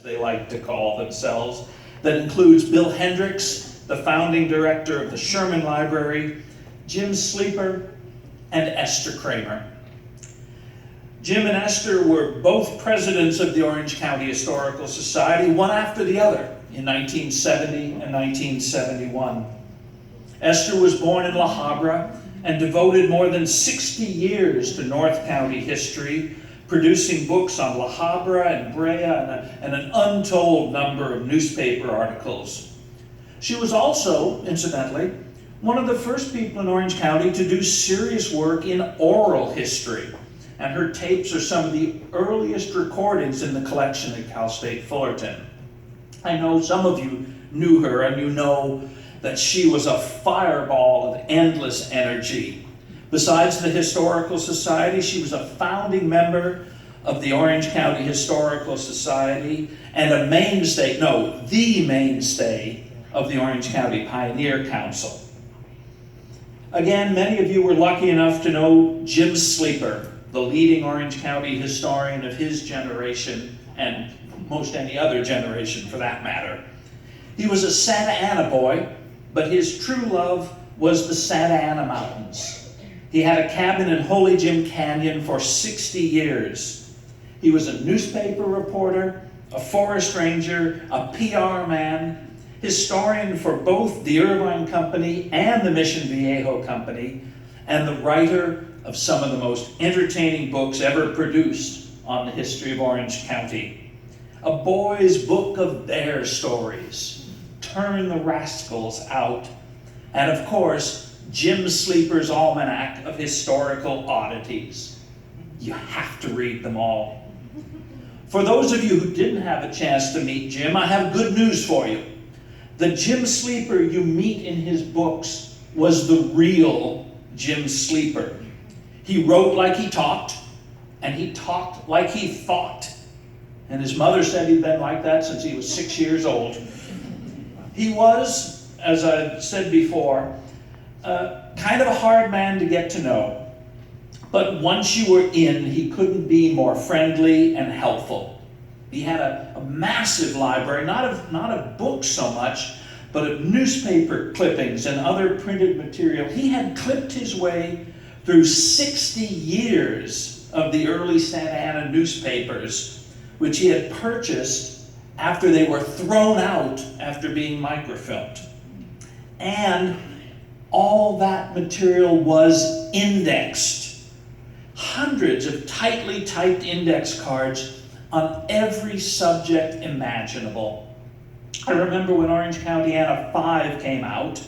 they like to call themselves, that includes Bill Hendricks, the founding director of the Sherman Library, Jim Sleeper, and Esther Kramer. Jim and Esther were both presidents of the Orange County Historical Society, one after the other, in 1970 and 1971. Esther was born in La Habra and devoted more than 60 years to North County history, producing books on La Habra and Brea and an untold number of newspaper articles. She was also, incidentally, one of the first people in Orange County to do serious work in oral history, and her tapes are some of the earliest recordings in the collection at Cal State Fullerton. I know some of you knew her, and you know that she was a fireball of endless energy. Besides the Historical Society, she was a founding member of the Orange County Historical Society and the mainstay of the Orange County Pioneer Council. Again, many of you were lucky enough to know Jim Sleeper, the leading Orange County historian of his generation, and most any other generation for that matter. He was a Santa Ana boy, but his true love was the Santa Ana Mountains. He had a cabin in Holy Jim Canyon for 60 years. He was a newspaper reporter, a forest ranger, a PR man, historian for both the Irvine Company and the Mission Viejo Company, and the writer of some of the most entertaining books ever produced on the history of Orange County. A boy's book of bear stories, Turn the Rascals Out, and of course, Jim Sleeper's Almanac of Historical Oddities. You have to read them all. For those of you who didn't have a chance to meet Jim, I have good news for you. The Jim Sleeper you meet in his books was the real Jim Sleeper. He wrote like he talked, and he talked like he thought. And his mother said he'd been like that since he was 6 years old. He was, as I said before, kind of a hard man to get to know. But once you were in, he couldn't be more friendly and helpful. He had a massive library, not of books so much, but of newspaper clippings and other printed material. He had clipped his way through 60 years of the early Santa Ana newspapers, which he had purchased after they were thrown out after being microfilmed. And all that material was indexed. Hundreds of tightly typed index cards on every subject imaginable. I remember when Orange Countiana 5 came out.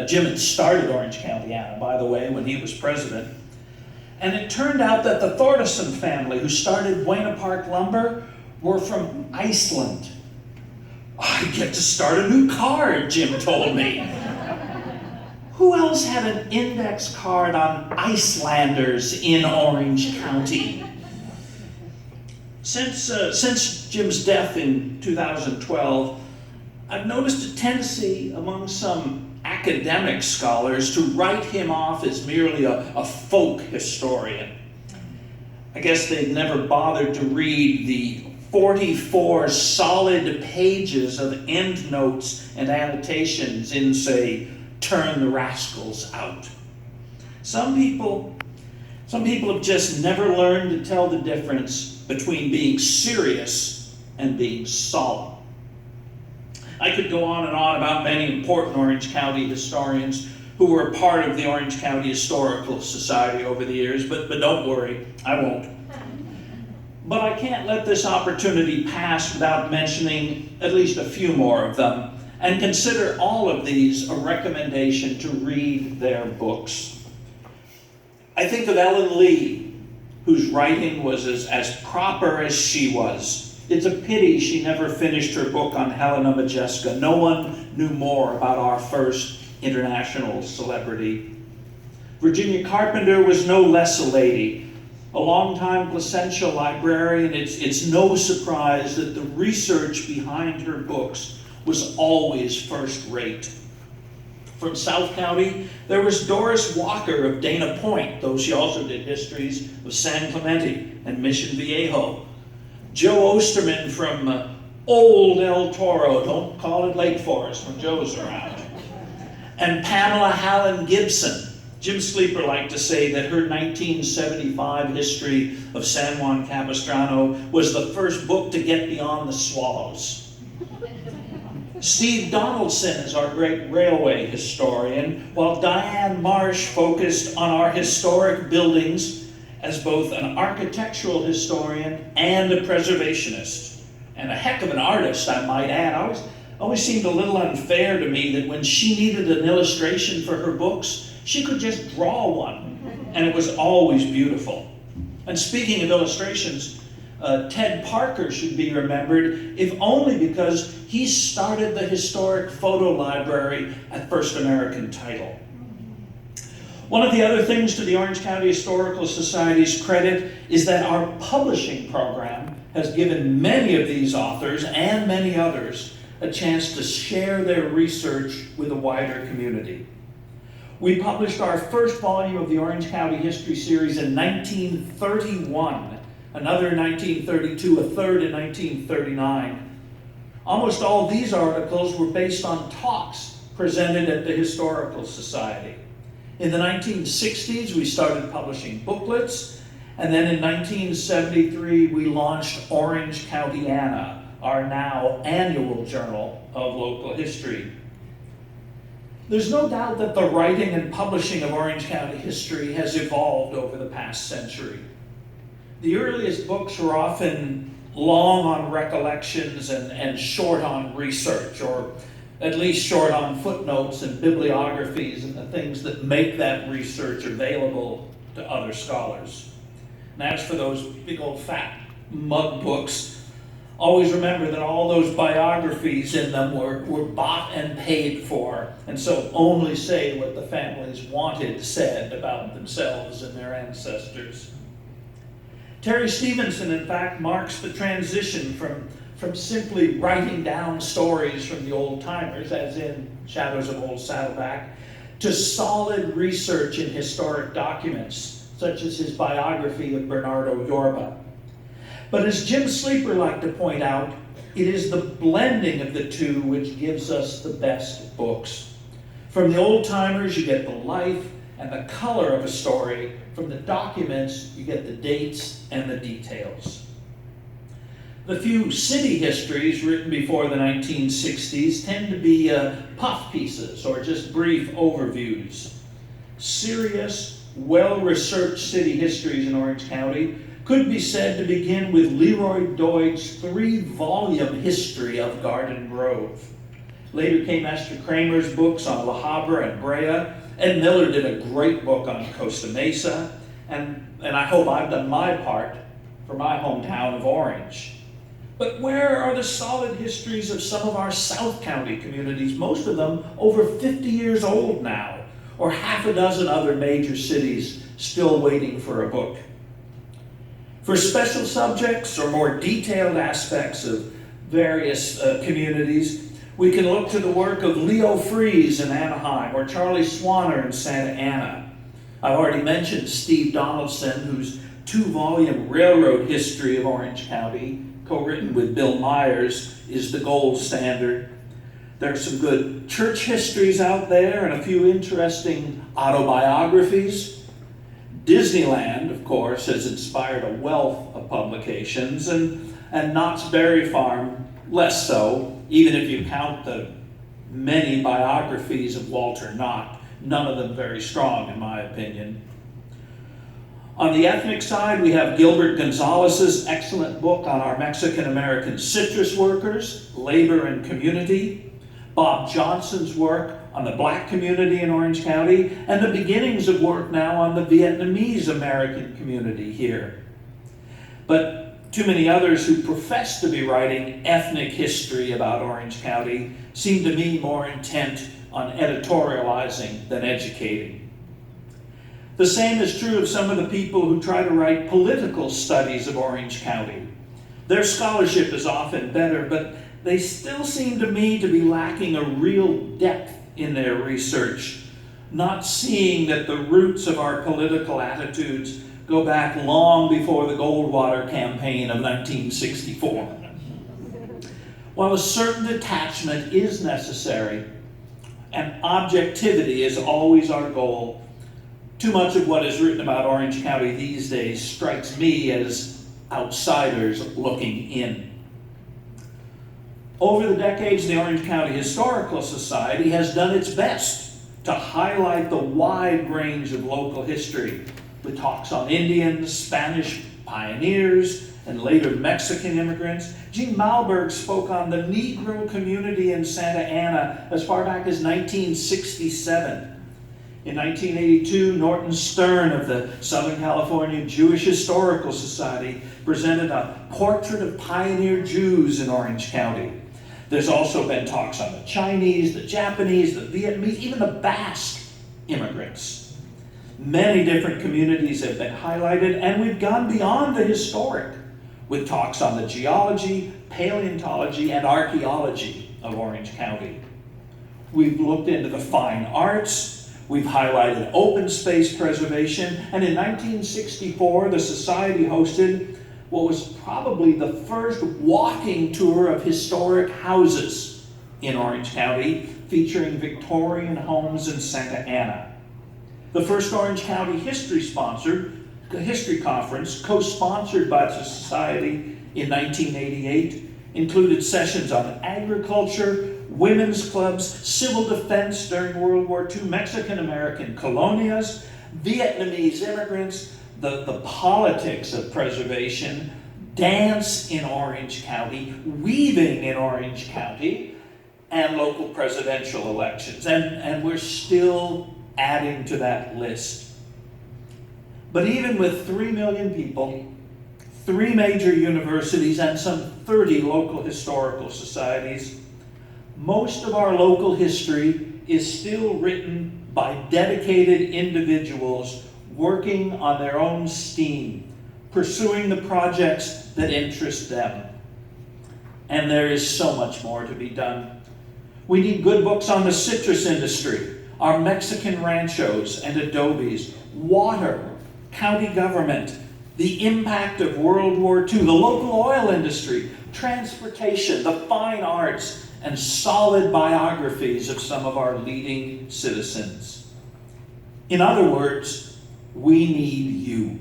Jim had started Orange Countiana, by the way, when he was president. And it turned out that the Thordarson family, who started Buena Park Lumber, were from Iceland. I get to start a new card, Jim told me. Who else had an index card on Icelanders in Orange County? Since Jim's death in 2012, I've noticed a tendency among some academic scholars to write him off as merely a folk historian. I guess they've never bothered to read the 44 solid pages of endnotes and annotations in, say, Turn the Rascals Out. Some people have just never learned to tell the difference between being serious and being solemn. I could go on and on about many important Orange County historians who were a part of the Orange County Historical Society over the years, but don't worry, I won't. But I can't let this opportunity pass without mentioning at least a few more of them, and consider all of these a recommendation to read their books. I think of Ellen Lee, whose writing was as proper as she was. It's a pity she never finished her book on Helena Modjeska. No one knew more about our first international celebrity. Virginia Carpenter was no less a lady. A longtime Placentia librarian, it's no surprise that the research behind her books was always first-rate. From South County, there was Doris Walker of Dana Point, though she also did histories of San Clemente and Mission Viejo. Joe Osterman from Old El Toro, don't call it Lake Forest when Joe's around. And Pamela Hallen Gibson. Jim Sleeper liked to say that her 1975 history of San Juan Capistrano was the first book to get beyond the swallows. Steve Donaldson is our great railway historian, while Diane Marsh focused on our historic buildings as both an architectural historian and a preservationist. And a heck of an artist, I might add. Always seemed a little unfair to me that when she needed an illustration for her books, she could just draw one, and it was always beautiful. And speaking of illustrations, Ted Parker should be remembered, if only because he started the historic photo library at First American Title. One of the other things to the Orange County Historical Society's credit is that our publishing program has given many of these authors and many others a chance to share their research with a wider community. We published our first volume of the Orange County History Series in 1931, another in 1932, a third in 1939. Almost all these articles were based on talks presented at the Historical Society. In the 1960s, we started publishing booklets, and then in 1973, we launched Orange Countiana, our now annual journal of local history. There's no doubt that the writing and publishing of Orange County history has evolved over the past century. The earliest books were often long on recollections and short on research, or at least short on footnotes and bibliographies and the things that make that research available to other scholars. And as for those big old fat mug books, always remember that all those biographies in them were bought and paid for, and so only say what the families wanted said about themselves and their ancestors. Terry Stevenson, in fact, marks the transition from simply writing down stories from the old-timers, as in Shadows of Old Saddleback, to solid research in historic documents, such as his biography of Bernardo Yorba. But as Jim Sleeper liked to point out, it is the blending of the two which gives us the best books. From the old-timers, you get the life and the color of a story. From the documents, you get the dates and the details. The few city histories written before the 1960s tend to be puff pieces or just brief overviews. Serious, well-researched city histories in Orange County could be said to begin with Leroy Doig's 3-volume history of Garden Grove. Later came Esther Kramer's books on La Habra and Brea. Ed Miller did a great book on Costa Mesa. And I hope I've done my part for my hometown of Orange. But where are the solid histories of some of our South County communities, most of them over 50 years old now, or half a dozen other major cities still waiting for a book? For special subjects or more detailed aspects of various communities, we can look to the work of Leo Fries in Anaheim or Charlie Swanner in Santa Ana. I've already mentioned Steve Donaldson, whose 2-volume railroad history of Orange County, co-written with Bill Myers, is the gold standard. There are some good church histories out there and a few interesting autobiographies. Disneyland, of course, has inspired a wealth of publications, and Knott's Berry Farm less so, even if you count the many biographies of Walter Knott, none of them very strong in my opinion. On the ethnic side, we have Gilbert Gonzalez's excellent book on our Mexican-American citrus workers, labor and community, Bob Johnson's work on the Black community in Orange County, and the beginnings of work now on the Vietnamese American community here. But too many others who profess to be writing ethnic history about Orange County seem to me more intent on editorializing than educating. The same is true of some of the people who try to write political studies of Orange County. Their scholarship is often better, but they still seem to me to be lacking a real depth in their research, not seeing that the roots of our political attitudes go back long before the Goldwater campaign of 1964. While a certain detachment is necessary, and objectivity is always our goal, too much of what is written about Orange County these days strikes me as outsiders looking in. Over the decades, the Orange County Historical Society has done its best to highlight the wide range of local history, with talks on Indians, Spanish pioneers, and later Mexican immigrants. Gene Malberg spoke on the Negro community in Santa Ana as far back as 1967. In 1982, Norton Stern of the Southern California Jewish Historical Society presented a portrait of pioneer Jews in Orange County. There's also been talks on the Chinese, the Japanese, the Vietnamese, even the Basque immigrants. Many different communities have been highlighted, and we've gone beyond the historic with talks on the geology, paleontology, and archaeology of Orange County. We've looked into the fine arts, we've highlighted open space preservation, and in 1964, the Society hosted what was probably the first walking tour of historic houses in Orange County, featuring Victorian homes in Santa Ana. The first Orange County history conference, co-sponsored by the Society in 1988, included sessions on agriculture, women's clubs, civil defense during World War II, Mexican-American colonias, Vietnamese immigrants, the politics of preservation, dance in Orange County, weaving in Orange County, and local presidential elections. And we're still adding to that list. But even with 3 million people, 3 major universities, and some 30 local historical societies, most of our local history is still written by dedicated individuals working on their own steam, pursuing the projects that interest them. And there is so much more to be done. We need good books on the citrus industry, our Mexican ranchos and adobes, water, county government, the impact of World War II, the local oil industry, transportation, the fine arts, and solid biographies of some of our leading citizens. In other words, we need you.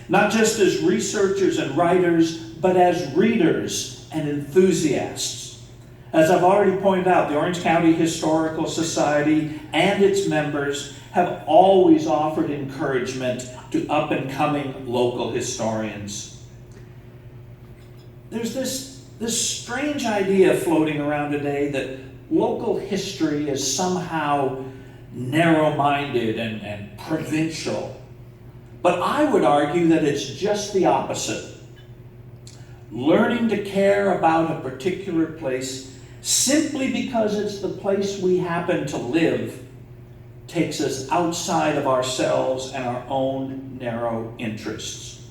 Not just as researchers and writers, but as readers and enthusiasts. As I've already pointed out, the Orange County Historical Society and its members have always offered encouragement to up-and-coming local historians. There's this strange idea floating around today that local history is somehow narrow-minded and provincial. But I would argue that it's just the opposite. Learning to care about a particular place simply because it's the place we happen to live takes us outside of ourselves and our own narrow interests.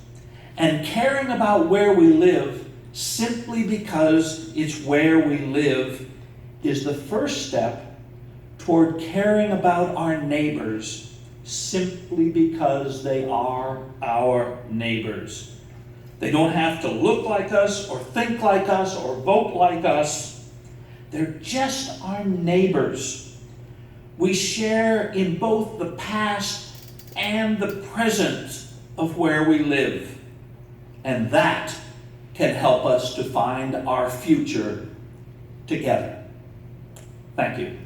And caring about where we live simply because it's where we live is the first step toward caring about our neighbors simply because they are our neighbors. They don't have to look like us or think like us or vote like us. They're just our neighbors. We share in both the past and the present of where we live. And that can help us to find our future together. Thank you.